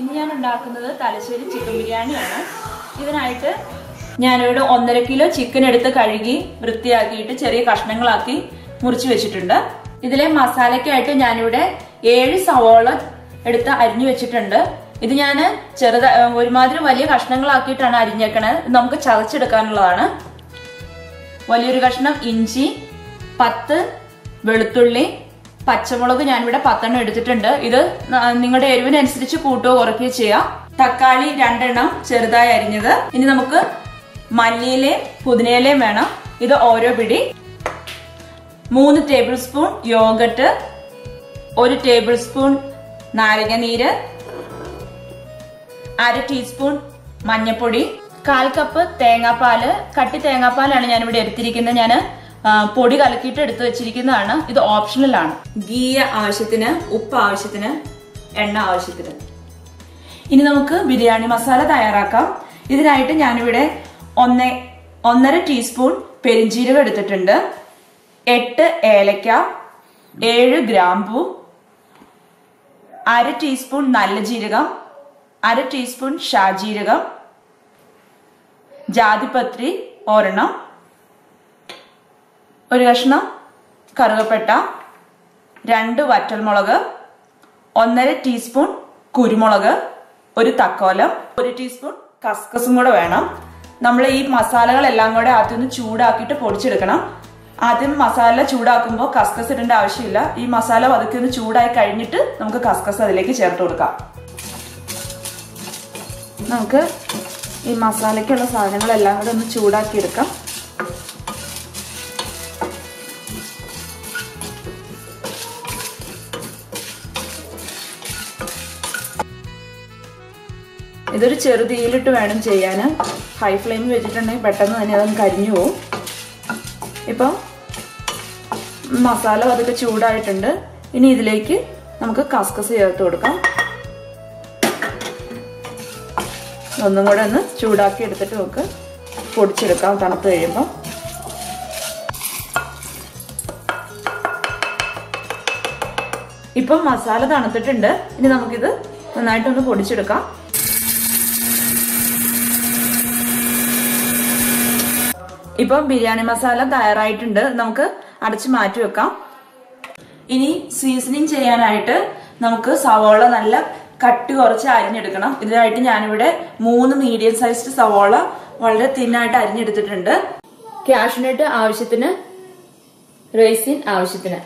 ഇന്ന് ഞാൻ ഉണ്ടാക്കുന്നത് തലശ്ശേരി ചിക്കൻ ബിരിയാണിയാണ്. ഇതിനായിട്ട് ഞാനിവിടെ 1.5 കിലോ ചിക്കൻ എടുത്ത് കഴുകി വൃത്തിയാക്കിയിട്ട് ചെറിയ കഷ്ണങ്ങളാക്കി മുറിച്ച് വെച്ചിട്ടുണ്ട്. ഇതിലെ മസാലയ്ക്കായിട്ട് ഞാനിവിടെ 7 സവോള എടുത്ത് അരിഞ്ഞു വെച്ചിട്ടുണ്ട്. ഇത് ഞാൻ ഒരുമാതിരി വലിയ കഷ്ണങ്ങളാക്കിയിട്ടാണ് അരിഞ്ഞേക്കണത്. നമുക്ക് ചതച്ചെടുക്കാനുള്ളതാണ്. വലിയൊരു കഷ്ണം ഇഞ്ചി, 10 വെളുത്തുള്ളി, പച്ചമുളക് ഞാനിവിടെ 10 എടുത്തിട്ടുണ്ട്. ഇത് നിങ്ങളുടെ എരിവിനനുസരിച്ച് കൂട്ടുകയോ കുറയ്ക്കുകയോ ചെയ്യാം. തക്കാളി 2 എണ്ണം ചെറുതായി അരിഞ്ഞത്. ഇനി നമുക്ക് മല്ലിയിലയും പുതിനയിലയും വേണം. ഇത് ഓരോ പിടി. 3 table spoon yoghurt, 1 table spoon നാരങ്ങ നീര്, 1/2 ടീസ്പൂൺ മഞ്ഞൾപ്പൊടി, 1/4 കപ്പ് തേങ്ങാപ്പാല്. കട്ടി തേങ്ങാപ്പാലാണ് ഞാനിവിടെ എടുത്തിരിക്കുന്നത്. ഞാൻ പൊടി കലക്കിയിട്ട് എടുത്തു വെച്ചിരിക്കുന്നതാണ്. ഇത് ഓപ്ഷണൽ ആണ്. ഗീ ആവശ്യത്തിന്, ഉപ്പ് ആവശ്യത്തിന്, എണ്ണ ആവശ്യത്തിന്. ഇനി നമുക്ക് ബിരിയാണി മസാല തയ്യാറാക്കാം. ഇതിനായിട്ട് ഞാനിവിടെ 1.5 ടീസ്പൂൺ പെരിഞ്ജീരകം എടുത്തിട്ടുണ്ട്, 8 ഏലക്ക, 7 ഗ്രാമ്പൂ, 1/2 ടീസ്പൂൺ നല്ല ജീരകം, 1/2 ടീസ്പൂൺ ഷാജീരകം, ജാതിപത്രി ഒരെണ്ണം, 1 കഷ്ണം കറുകപ്പട്ട, 2 വറ്റൽമുളക്, 1.5 ടീസ്പൂൺ കുരുമുളക്, 1 തക്കോലം, 1 ടീസ്പൂൺ കസ്കസും കൂടെ വേണം. നമ്മൾ ഈ മസാലകളെല്ലാം കൂടെ ആദ്യം ഒന്ന് ചൂടാക്കിയിട്ട് പൊടിച്ചെടുക്കണം. ആദ്യം മസാല ചൂടാക്കുമ്പോൾ കസ്കസ് ഇടേണ്ട ആവശ്യമില്ല. ഈ മസാല പതുക്കെ ഒന്ന് ചൂടായി കഴിഞ്ഞിട്ട് നമുക്ക് കസ്കസ് അതിലേക്ക് ചേർത്ത് കൊടുക്കാം. നമുക്ക് ഈ മസാലയ്ക്കുള്ള സാധനങ്ങളെല്ലാം കൂടെ ഒന്ന് ചൂടാക്കി എടുക്കാം. ഇതൊരു ചെറുതീയിലിട്ട് വേണം ചെയ്യാൻ. ഹൈ ഫ്ലെയിമിൽ വെച്ചിട്ടുണ്ടെങ്കിൽ പെട്ടെന്ന് തന്നെ അതൊന്ന് കരിഞ്ഞു പോകും. ഇപ്പം മസാല അതൊക്കെ ചൂടായിട്ടുണ്ട്. ഇനി ഇതിലേക്ക് നമുക്ക് കസ്കസ് ചേർത്ത് കൊടുക്കാം. ഒന്നും കൂടെ ഒന്ന് ചൂടാക്കി എടുത്തിട്ട് നമുക്ക് പൊടിച്ചെടുക്കാം തണുത്ത് കഴിയുമ്പോൾ. ഇപ്പം മസാല തണുത്തിട്ടുണ്ട്. ഇനി നമുക്കിത് നന്നായിട്ടൊന്ന് പൊടിച്ചെടുക്കാം. ഇപ്പം ബിരിയാണി മസാല തയ്യാറായിട്ടുണ്ട്. നമുക്ക് അടച്ച് മാറ്റി വെക്കാം. ഇനി സീസണിങ് ചെയ്യാനായിട്ട് നമുക്ക് സവോള നല്ല കട്ടി കുറച്ച് അരിഞ്ഞെടുക്കണം. ഇതിനായിട്ട് ഞാനിവിടെ 3 മീഡിയം സൈസ്ഡ് സവോള വളരെ തിന്നായിട്ട് അരിഞ്ഞെടുത്തിട്ടുണ്ട്. കാഷ്യൂനട്ട് ആവശ്യത്തിന്, റൈസിൻ ആവശ്യത്തിന്.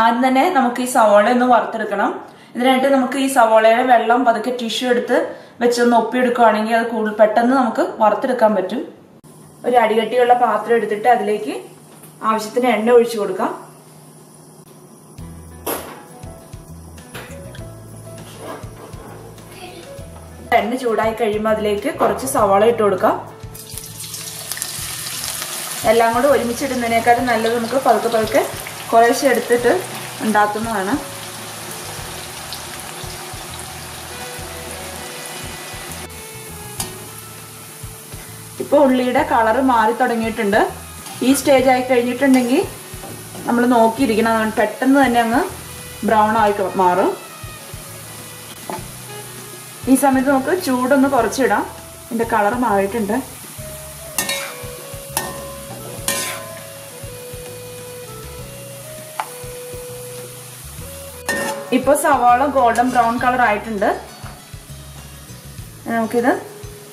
ആദ്യം തന്നെ നമുക്ക് ഈ സവോള ഒന്ന് വറുത്തെടുക്കണം. ഇതിനായിട്ട് നമുക്ക് ഈ സവോളയുടെ വെള്ളം പതുക്കെ ടിഷ്യൂ എടുത്ത് വെച്ചൊന്ന് ഒപ്പിയെടുക്കുകയാണെങ്കിൽ അത് കൂടുതൽ പെട്ടെന്ന് നമുക്ക് വറുത്തെടുക്കാൻ പറ്റും. ഒരു അടികട്ടിയുള്ള പാത്രം എടുത്തിട്ട് അതിലേക്ക് ആവശ്യത്തിന് എണ്ണ ഒഴിച്ചു കൊടുക്കാം. എണ്ണ ചൂടായി കഴിയുമ്പോൾ അതിലേക്ക് കുറച്ച് സവാള ഇട്ട് കൊടുക്കാം. എല്ലാം കൂടെ ഒരുമിച്ചിടുന്നതിനേക്കാളും നല്ലത് നമുക്ക് പതുക്കെ പതുക്കെ കുറേശ്ശെ എടുത്തിട്ട് ഉണ്ടാക്കുന്നതാണ്. ഇപ്പോൾ ഉള്ളിയുടെ കളറ് മാറി തുടങ്ങിയിട്ടുണ്ട്. ഈ സ്റ്റേജ് ആയി കഴിഞ്ഞിട്ടുണ്ടെങ്കിൽ നമ്മൾ നോക്കിയിരിക്കണം. പെട്ടെന്ന് തന്നെ അങ്ങ് ബ്രൗൺ ആയി മാറും. ഈ സമയത്ത് നമുക്ക് ചൂടൊന്ന് കുറച്ചിടാം. ഇതിന്റെ കളർ മാറിയിട്ടുണ്ട്. ഇപ്പോൾ സവാള ഗോൾഡൻ ബ്രൗൺ കളർ ആയിട്ടുണ്ട്. നമുക്കിത്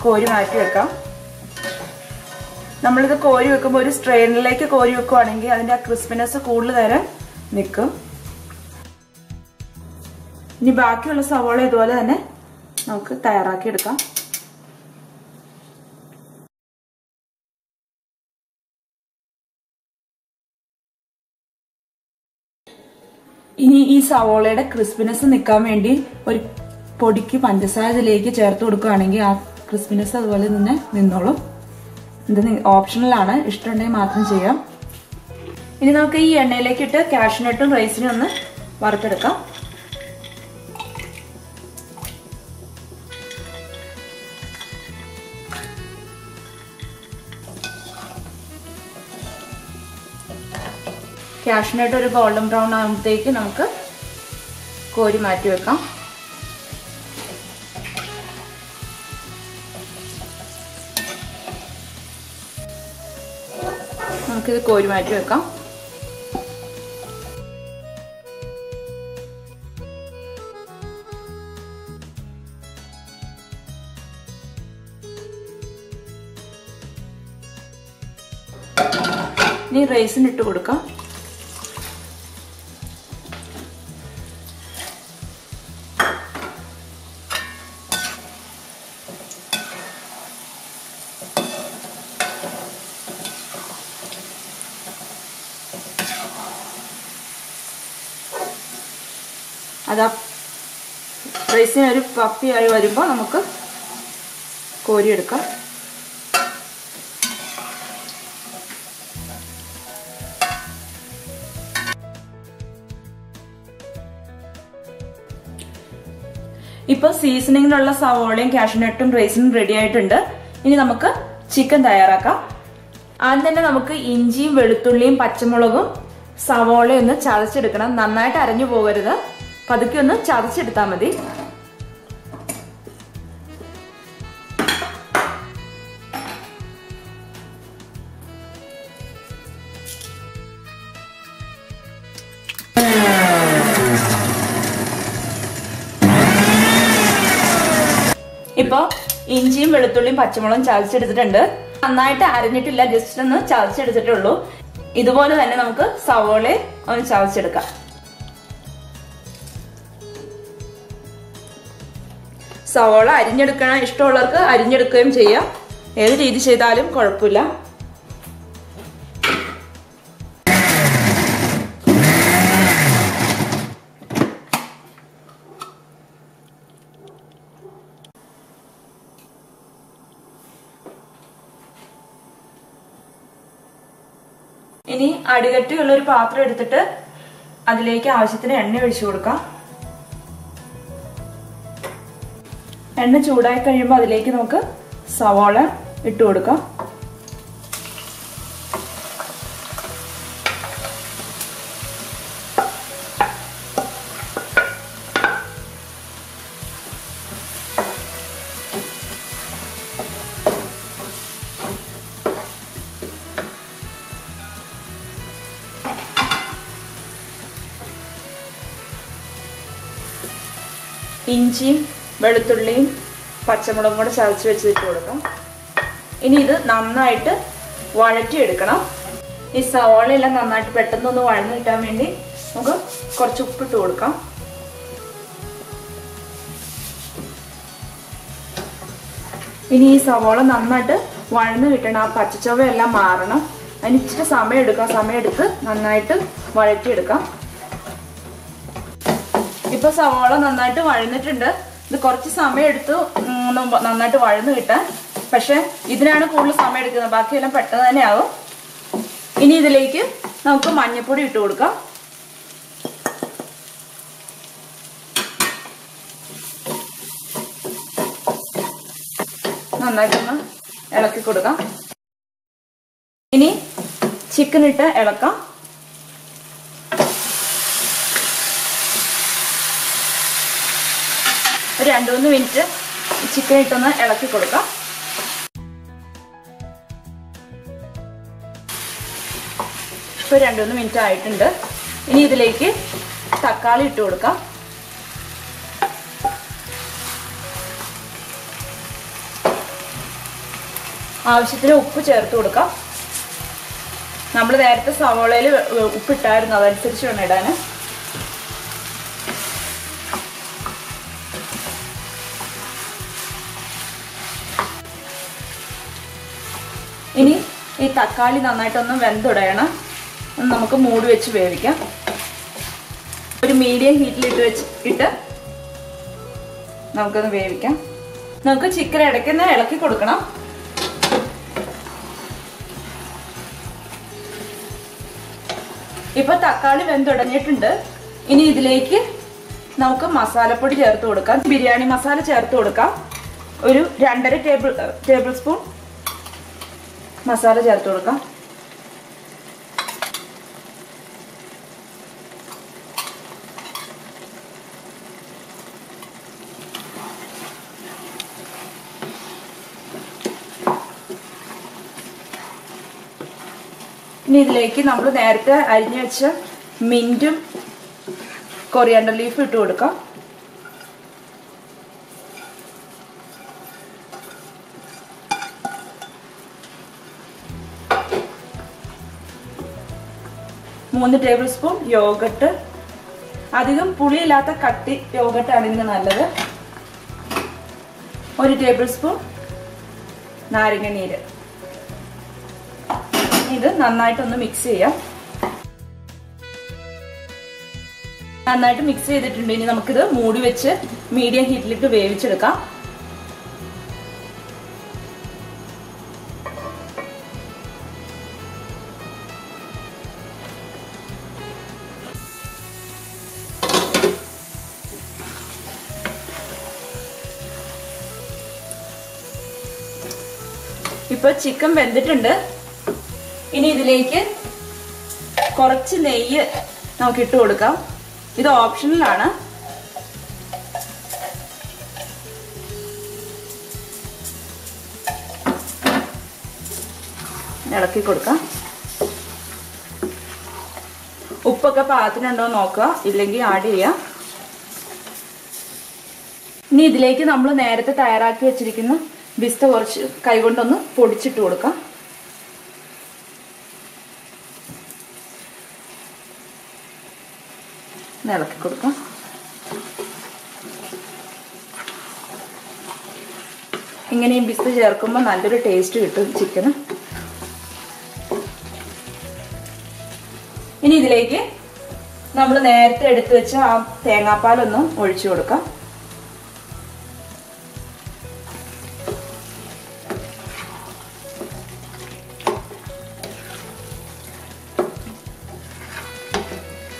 കോരി മാറ്റി വെക്കാം. നമ്മളിത് കോരി വെക്കുമ്പോൾ ഒരു സ്ട്രെയിനറിലേക്ക് കോരി വെക്കുവാണെങ്കിൽ അതിന്റെ ആ ക്രിസ്പിനെസ് കൂടുതൽ നേരം നിൽക്കും. ഇനി ബാക്കിയുള്ള സവാള ഇതുപോലെ തന്നെ നമുക്ക് തയ്യാറാക്കി എടുക്കാം. ഇനി ഈ സവോളയുടെ ക്രിസ്പിനെസ് നിൽക്കാൻ വേണ്ടി ഒരു പൊടിക്ക് പഞ്ചസാര ഇതിലേക്ക് ചേർത്ത് കൊടുക്കുകയാണെങ്കിൽ ആ ക്രിസ്പിനെസ് അതുപോലെ തന്നെ നിന്നോളും. ഇത് ഓപ്ഷണൽ ആണ്, ഇഷ്ടമുണ്ടെങ്കിൽ മാത്രം ചെയ്യാം. ഇനി നമുക്ക് ഈ എണ്ണയിലേക്കിട്ട് കാഷ്യൂനട്ടും റൈസിനും ഒന്ന് വറുത്തെടുക്കാം. കാഷ്യൂനട്ട് ഒരു ഗോൾഡൻ ബ്രൗൺ ആകുമ്പോഴത്തേക്ക് നമുക്ക് കോരി മാറ്റി വെക്കാം. നമുക്കിത് കോരി മാറ്റി വെക്കാം. ഇനി റൈസിന് ഇട്ട് കൊടുക്കാം. അതാ റൈസിന് ഒരു പപ്പിയായി വരുമ്പോൾ നമുക്ക് കോരിയെടുക്കാം. ഇപ്പൊ സീസണിങ്ങിനുള്ള സവോളയും കാഷ്യൂനട്ടും റൈസിനും റെഡി ആയിട്ടുണ്ട്. ഇനി നമുക്ക് ചിക്കൻ തയ്യാറാക്കാം. ആദ്യം തന്നെ നമുക്ക് ഇഞ്ചിയും വെളുത്തുള്ളിയും പച്ചമുളകും സവോളയും ഒന്ന് ചതച്ചെടുക്കണം. നന്നായിട്ട് അരഞ്ഞു പോകരുത്, പതുക്കെ ഒന്ന് ചതച്ചെടുത്താൽ മതി. ഇപ്പൊ ഇഞ്ചിയും വെളുത്തുള്ളിയും പച്ചമുളകും ചതച്ചെടുത്തിട്ടുണ്ട്. നന്നായിട്ട് അരഞ്ഞിട്ടില്ല, ജസ്റ്റ് ഒന്ന് ചതച്ചെടുത്തിട്ടേ ഉള്ളൂ. ഇതുപോലെ തന്നെ നമുക്ക് സവോളയും ഒന്ന് ചതച്ചെടുക്കാം. സവോള അരിഞ്ഞെടുക്കണം, ഇഷ്ടമുള്ളവർക്ക് അരിഞ്ഞെടുക്കുകയും ചെയ്യാം. ഏത് രീതി ചെയ്താലും കുഴപ്പമില്ല. ഇനി അടികട്ടിയുള്ള ഒരു പാത്രം എടുത്തിട്ട് അതിലേക്ക് ആവശ്യത്തിന് എണ്ണ ഒഴിച്ചു കൊടുക്കാം. എണ്ണ ചൂടായി കഴിയുമ്പോൾ അതിലേക്ക് നമുക്ക് സവോള ഇട്ട് കൊടുക്കാം. ഇഞ്ചിയും വെളുത്തുള്ളിയും പച്ചമുളകും കൂടെ ചതച്ച് വെച്ചിട്ട് കൊടുക്കാം. ഇനി ഇത് നന്നായിട്ട് വഴറ്റിയെടുക്കണം. ഈ സവോളയെല്ലാം നന്നായിട്ട് പെട്ടെന്നൊന്ന് വഴന്നു കിട്ടാൻ വേണ്ടി നമുക്ക് കുറച്ച് ഉപ്പിട്ട് കൊടുക്കാം. ഇനി ഈ സവോള നന്നായിട്ട് വഴന്നു കിട്ടണം, ആ പച്ചച്ചവയെല്ലാം മാറണം. അതിന് ഇച്ചിരി സമയമെടുത്ത് നന്നായിട്ട് വഴറ്റിയെടുക്കാം. ഇപ്പൊ സവോള നന്നായിട്ട് വഴന്നിട്ടുണ്ട്. ഇത് കുറച്ച് സമയം എടുത്തു നന്നായിട്ട് വഴന്നു കിട്ടാൻ. പക്ഷെ ഇതിനാണ് കൂടുതൽ സമയം എടുക്കുന്നത്, ബാക്കിയെല്ലാം പെട്ടെന്ന് തന്നെ ആവും. ഇനി ഇതിലേക്ക് നമുക്ക് മഞ്ഞൾപ്പൊടി ഇട്ട് കൊടുക്കാം. നന്നായിട്ടൊന്ന് ഇളക്കി കൊടുക്കാം. ഇനി ചിക്കൻ ഇട്ട് ഇളക്കാം. ഒരു 2-3 മിനിറ്റ് ചിക്കൻ ഇട്ടൊന്ന് ഇളക്കി കൊടുക്കാം. ഇപ്പൊ 2-3 മിനിറ്റ് ആയിട്ടുണ്ട്. ഇനി ഇതിലേക്ക് തക്കാളി ഇട്ട് കൊടുക്കാം. ആവശ്യത്തിന് ഉപ്പ് ചേർത്ത് കൊടുക്കാം. നമ്മൾ നേരത്തെ സവോളയിൽ ഉപ്പിട്ടായിരുന്നു, അതനുസരിച്ച് വേണം ഇടാൻ. ഇനി ഈ തക്കാളി നന്നായിട്ടൊന്ന് വെന്തുടയണം. നമുക്ക് മൂടി വെച്ച് വേവിക്കാം. ഒരു മീഡിയം ഹീറ്റിലിട്ട് വെച്ചിട്ട് നമുക്കൊന്ന് വേവിക്കാം. നമുക്ക് ചിക്കൻ ഇടയ്ക്കൊന്ന് ഇളക്കി കൊടുക്കണം. ഇപ്പൊ തക്കാളി വെന്തുടഞ്ഞിട്ടുണ്ട്. ഇനി ഇതിലേക്ക് നമുക്ക് മസാലപ്പൊടി ചേർത്ത് കൊടുക്കാം. ബിരിയാണി മസാല ചേർത്ത് കൊടുക്കാം. ഒരു 2.5 ടേബിൾ സ്പൂൺ മസാല ചേർത്ത് കൊടുക്കാം. ഇനി ഇതിലേക്ക് നമ്മൾ നേരത്തെ അരിഞ്ഞു വെച്ച മിന്റും കൊറിയാണ്ടർ ലീഫും ഇട്ട് കൊടുക്കാം. മൂന്ന് ടേബിൾ സ്പൂൺ യോഗട്ട്. അധികം പുളിയില്ലാത്ത കട്ടി യോഗട്ടാണ് ഇതിന് നല്ലത്. 1 ടേബിൾ സ്പൂൺ നാരങ്ങ നീര്. ഇത് നന്നായിട്ടൊന്ന് മിക്സ് ചെയ്യാം. നന്നായിട്ട് മിക്സ് ചെയ്തിട്ടുണ്ട്. ഇനി നമുക്കിത് മൂടി വെച്ച് മീഡിയം ഹീറ്റിലിട്ട് വേവിച്ചെടുക്കാം. ഇപ്പൊ ചിക്കൻ വെന്തിട്ടുണ്ട്. ഇനി ഇതിലേക്ക് കുറച്ച് നെയ്യ് നമുക്ക് ഇട്ട് കൊടുക്കാം. ഇത് ഓപ്ഷണലാണ്. ഇളക്കി കൊടുക്കാം. ഉപ്പൊക്കെ പാകത്തിനുണ്ടോ നോക്കുക, ഇല്ലെങ്കിൽ ആഡ് ചെയ്യാം. ഇനി ഇതിലേക്ക് നമ്മൾ നേരത്തെ തയ്യാറാക്കി വെച്ചിരിക്കുന്ന ബിസ്ത കുറച്ച് കൈകൊണ്ടൊന്ന് പൊടിച്ചിട്ട് കൊടുക്കാം. ഇളക്കി കൊടുക്കാം. ഇങ്ങനെ ഈ ബിസ്ത ചേർക്കുമ്പോൾ നല്ലൊരു ടേസ്റ്റ് കിട്ടും ചിക്കന്. ഇനി ഇതിലേക്ക് നമ്മൾ നേരത്തെ എടുത്തു വെച്ച ആ തേങ്ങാപ്പാലൊന്നും ഒഴിച്ചു കൊടുക്കാം.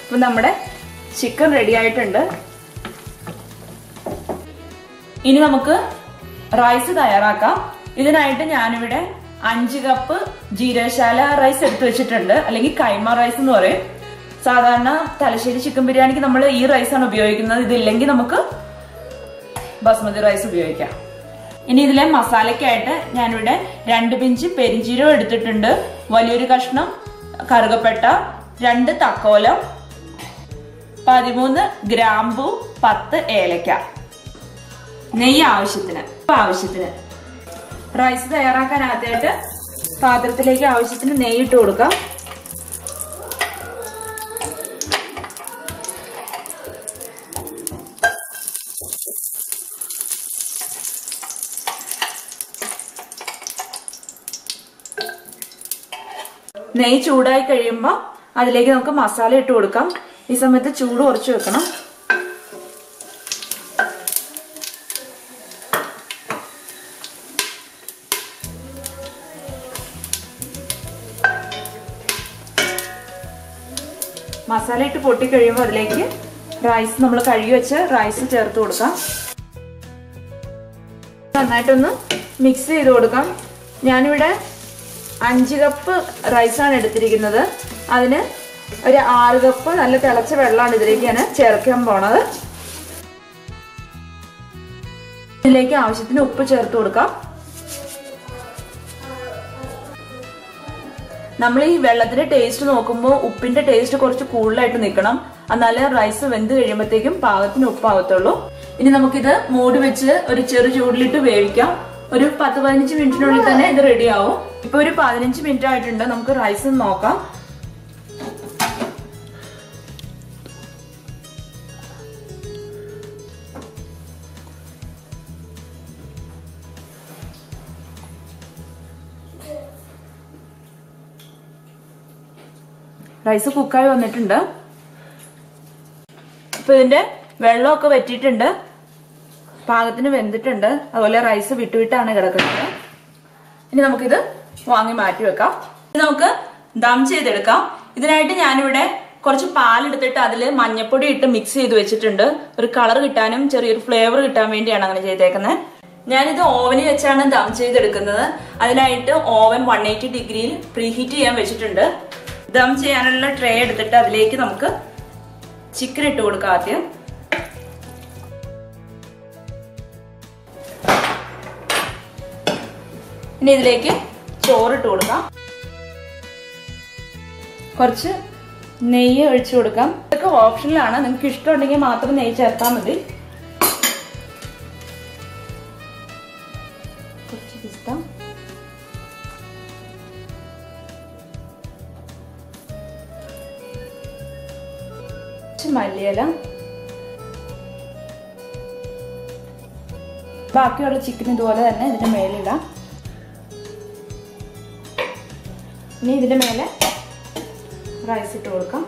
അപ്പൊ നമ്മുടെ ചിക്കൻ റെഡി ആയിട്ടുണ്ട്. ഇനി നമുക്ക് റൈസ് തയ്യാറാക്കാം. ഇതിനായിട്ട് ഞാനിവിടെ 5 കപ്പ് ജീരകശാല റൈസ് എടുത്തു വെച്ചിട്ടുണ്ട്, അല്ലെങ്കിൽ കൈമ റൈസ് എന്ന് പറയും. സാധാരണ തലശ്ശേരി ചിക്കൻ ബിരിയാണിക്ക് നമ്മൾ ഈ റൈസാണ് ഉപയോഗിക്കുന്നത്. ഇതില്ലെങ്കിൽ നമുക്ക് ബസ്മതി റൈസ് ഉപയോഗിക്കാം. ഇനി ഇതിലെ മസാലയ്ക്കായിട്ട് ഞാനിവിടെ 2 പിഞ്ച് പെരിഞ്ചീരകം എടുത്തിട്ടുണ്ട്, വലിയൊരു കഷ്ണം കറുകപ്പട്ട, 2 തക്കോലം, 13 ഗ്രാമ്പു, 10 ഏലക്ക, നെയ്യ് ആവശ്യത്തിന്. റൈസ് തയ്യാറാക്കാനായിട്ട് പാത്രത്തിലേക്ക് ആവശ്യത്തിന് നെയ്യ് ഇട്ട് കൊടുക്കാം. നെയ്യ് ചൂടായി കഴിയുമ്പോൾ അതിലേക്ക് നമുക്ക് മസാല ഇട്ട് കൊടുക്കാം. ഈ സമയത്ത് ചൂട് കുറച്ച് വെക്കണം. മസാല ഇട്ട് പൊട്ടിക്കഴിയുമ്പോൾ അതിലേക്ക് റൈസ്, നമ്മൾ കഴുകി വെച്ച റൈസ് ചേർത്ത് കൊടുക്കാം. നന്നായിട്ടൊന്ന് മിക്സ് ചെയ്ത് കൊടുക്കാം. ഞാനിവിടെ 5 കപ്പ് റൈസാണ് എടുത്തിരിക്കുന്നത്. അതിന് ഒരു 6 കപ്പ് നല്ല തിളച്ച വെള്ളമാണ് ഇതിലേക്ക് ഞാൻ ചേർക്കാൻ പോണത്. ഇതിലേക്ക് ആവശ്യത്തിന് ഉപ്പ് ചേർത്ത് കൊടുക്കാം. നമ്മൾ ഈ വെള്ളത്തിന്റെ ടേസ്റ്റ് നോക്കുമ്പോൾ ഉപ്പിന്റെ ടേസ്റ്റ് കുറച്ച് കൂടുതലായിട്ട് നിൽക്കണം, എന്നാലേ റൈസ് വെന്ത് കഴിയുമ്പോഴത്തേക്കും പാകത്തിന് ഉപ്പാവത്തുള്ളൂ. ഇനി നമുക്കിത് മൂടി വെച്ച് ഒരു ചെറു ചൂടിലിട്ട് വേവിക്കാം. ഒരു 10-15 മിനിറ്റിനുള്ളിൽ തന്നെ ഇത് റെഡി ആവും. ഇപ്പൊ ഒരു 15 മിനിറ്റ് ആയിട്ടുണ്ട്. നമുക്ക് റൈസ് നോക്കാം. റൈസ് കുക്കായി വന്നിട്ടുണ്ട്. ഇപ്പൊ ഇതിന്റെ വെള്ളമൊക്കെ വറ്റിയിട്ടുണ്ട്, പാകത്തിന് വെന്തിട്ടുണ്ട്. അതുപോലെ റൈസ് വിട്ടുവിട്ടാണ് കിടക്കുന്നത്. ഇനി നമുക്കിത് വാങ്ങി മാറ്റി വെക്കാം. ഇനി നമുക്ക് ദം ചെയ്തെടുക്കാം. ഇതിനായിട്ട് ഞാനിവിടെ കുറച്ച് പാലെടുത്തിട്ട് അതിൽ മഞ്ഞപ്പൊടി ഇട്ട് മിക്സ് ചെയ്ത് വെച്ചിട്ടുണ്ട്. ഒരു കളർ കിട്ടാനും ചെറിയൊരു ഫ്ലേവർ കിട്ടാൻ വേണ്ടിയാണ് അങ്ങനെ ചെയ്തേക്കുന്നത്. ഞാനിത് ഓവനിൽ വെച്ചാണ് ദം ചെയ്തെടുക്കുന്നത്. അതിനായിട്ട് ഓവൻ 180 ഡിഗ്രിയിൽ പ്രീഹീറ്റ് ചെയ്യാൻ വെച്ചിട്ടുണ്ട്. ദം ചെയ്യാനുള്ള ട്രേ എടുത്തിട്ട് അതിലേക്ക് നമുക്ക് ചിക്കൻ ഇട്ട് കൊടുക്കാം. ആദ്യം ഇനി ഇതിലേക്ക് ചോറിട്ട് കൊടുക്കാം. കുറച്ച് നെയ്യ് ഒഴിച്ചു കൊടുക്കാം. ഇതൊക്കെ ഓപ്ഷനിലാണ്, നിങ്ങൾക്ക് ഇഷ്ടമുണ്ടെങ്കിൽ മാത്രം നെയ്യ് ചേർത്താൽ മതി. കുറച്ച് പിസ്ത, കുറച്ച് മല്ലിയില, ബാക്കിയുള്ള ചിക്കൻ ഇതുപോലെ തന്നെ ഇതിന്റെ മേലിടാം. ഇനി ഇതിന്റെ മേലെ റൈസ് ഇട്ട് കൊടുക്കാം.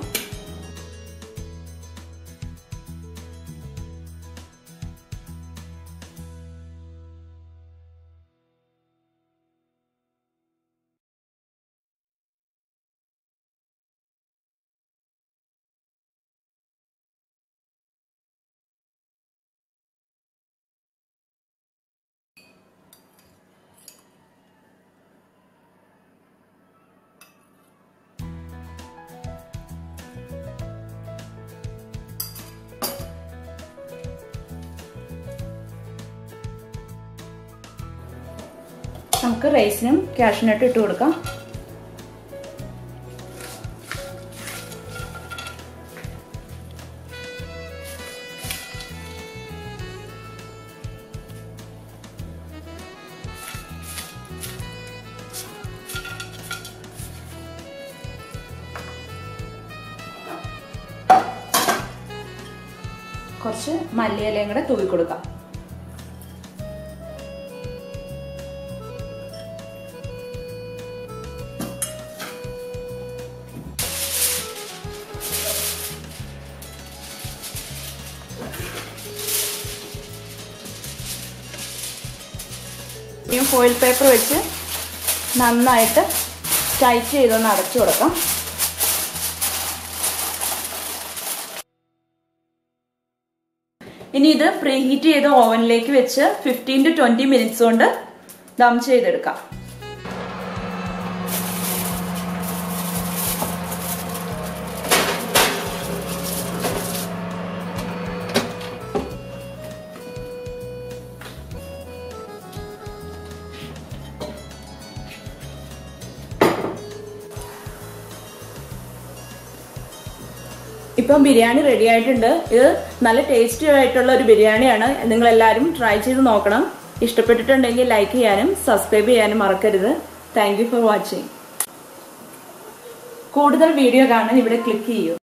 നമുക്ക് റൈസിനും കാഷ്യൂനട്ടും ഇട്ട് കൊടുക്കാം. കുറച്ച് മല്ലിയിലയും കൂടെ തൂവി കൊടുക്കാം. ഫോയിൽ പേപ്പർ വെച്ച് നന്നായിട്ട് ടൈറ്റ് ചെയ്തൊന്ന് അടച്ചു കൊടുക്കാം. ഇനി ഇത് പ്രീ ഹീറ്റ് ചെയ്ത ഓവനിലേക്ക് വെച്ച് 15 to 20 മിനിറ്റ്സ് കൊണ്ട് ദം ചെയ്തെടുക്കാം. ഇപ്പം ബിരിയാണി റെഡി ആയിട്ടുണ്ട്. ഇത് നല്ല ടേസ്റ്റി ആയിട്ടുള്ള ഒരു ബിരിയാണിയാണ്. നിങ്ങൾ എല്ലാവരും ട്രൈ ചെയ്ത് നോക്കണം. ഇഷ്ടപ്പെട്ടിട്ടുണ്ടെങ്കിൽ ലൈക്ക് ചെയ്യാനും സബ്സ്ക്രൈബ് ചെയ്യാനും മറക്കരുത്. Thank you for watching. കൂടുതൽ വീഡിയോ കാണാൻ ഇവിടെ ക്ലിക്ക് ചെയ്യൂ.